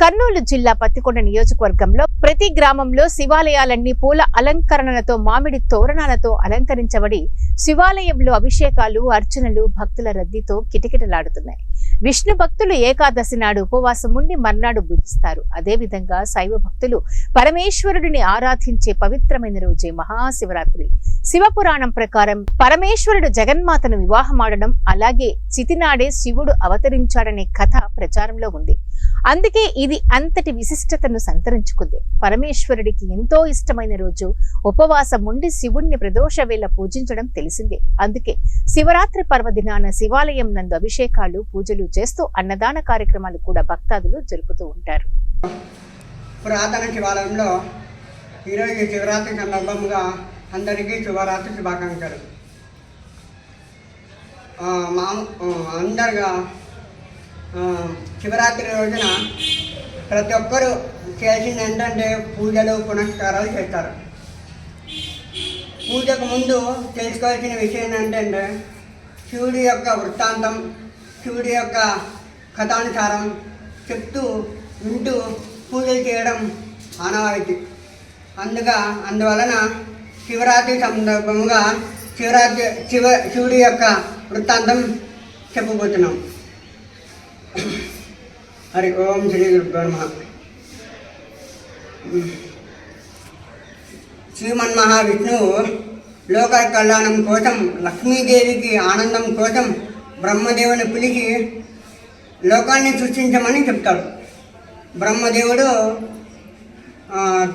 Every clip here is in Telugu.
కర్నూలు జిల్లా పత్తికొండ నియోజకవర్గంలో ప్రతి గ్రామంలో శివాలయాలన్నీ పూల అలంకరణలతో మామిడి తోరణాలతో అలంకరించబడి శివాలయంలో అభిషేకాలు అర్చనలు భక్తుల రద్దీతో కిటకిటలాడుతున్నాయి. విష్ణు భక్తులు ఏకాదశి నాడు ఉపవాసం ఉండి మర్నాడు భుజిస్తారు. అదేవిధంగా శైవ భక్తులు పరమేశ్వరుడిని ఆరాధించే పవిత్రమైన రోజే మహాశివరాత్రి. శివపురాణం ప్రకారం పరమేశ్వరుడు జగన్మాతను వివాహమాడడం, అలాగే చితినాడే శివుడు అవతరించాడనే కథ ప్రచారంలో ఉంది. అందుకే ఇది అంతటి విశిష్టతను సంతరించుకుంది. పరమేశ్వరుడికి ఎంతో ఇష్టమైన రోజు ఉపవాసం ఉండి శివుణ్ణి ప్రదోష వేళ పూజించడం తెలిసిందే. అందుకే శివరాత్రి పర్వదినాన శివాలయం నందు అభిషేకాలు పూజలు చేస్తూ అన్నదాన కార్యక్రమాలు కూడా భక్తాదులు జరుపుతూ ఉంటారు. పురాతన శివాలయంలో ఈరోజు శివరాత్రి సందర్భంగా అందరికీ శివరాత్రి శుభాకాంక్షలు. అందరుగా శివరాత్రి రోజున ప్రతి ఒక్కరూ చేసింది ఏంటంటే పూజలు పునస్కారాలు చేస్తారు. పూజకు ముందు తెలుసుకోవాల్సిన విషయం ఏంటంటే శివుడి యొక్క వృత్తాంతం, శివుడి యొక్క కథానుసారం చెప్తూ వింటూ పూజలు చేయడం ఆనవాయితీ. అందువలన శివరాత్రి సందర్భంగా శివుడి యొక్క వృత్తాంతం చెప్పబోతున్నాం. హరి ఓం శ్రీ గురుభ్యో నమః. శ్రీమన్మహావిష్ణువు లోక కళ్యాణం కోసం, లక్ష్మీదేవికి ఆనందం కోసం బ్రహ్మదేవుని పిలిచి లోకాన్ని సృష్టించమని చెప్తాడు. బ్రహ్మదేవుడు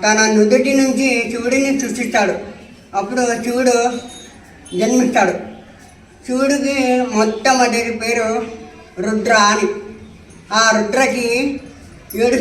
తన నుదుటి నుంచి శివుడిని సృష్టిస్తాడు. అప్పుడు శివుడు జన్మిస్తాడు. శివుడికి మొట్టమొదటి పేరు రుద్ర అని. ఆ రుద్రకి 7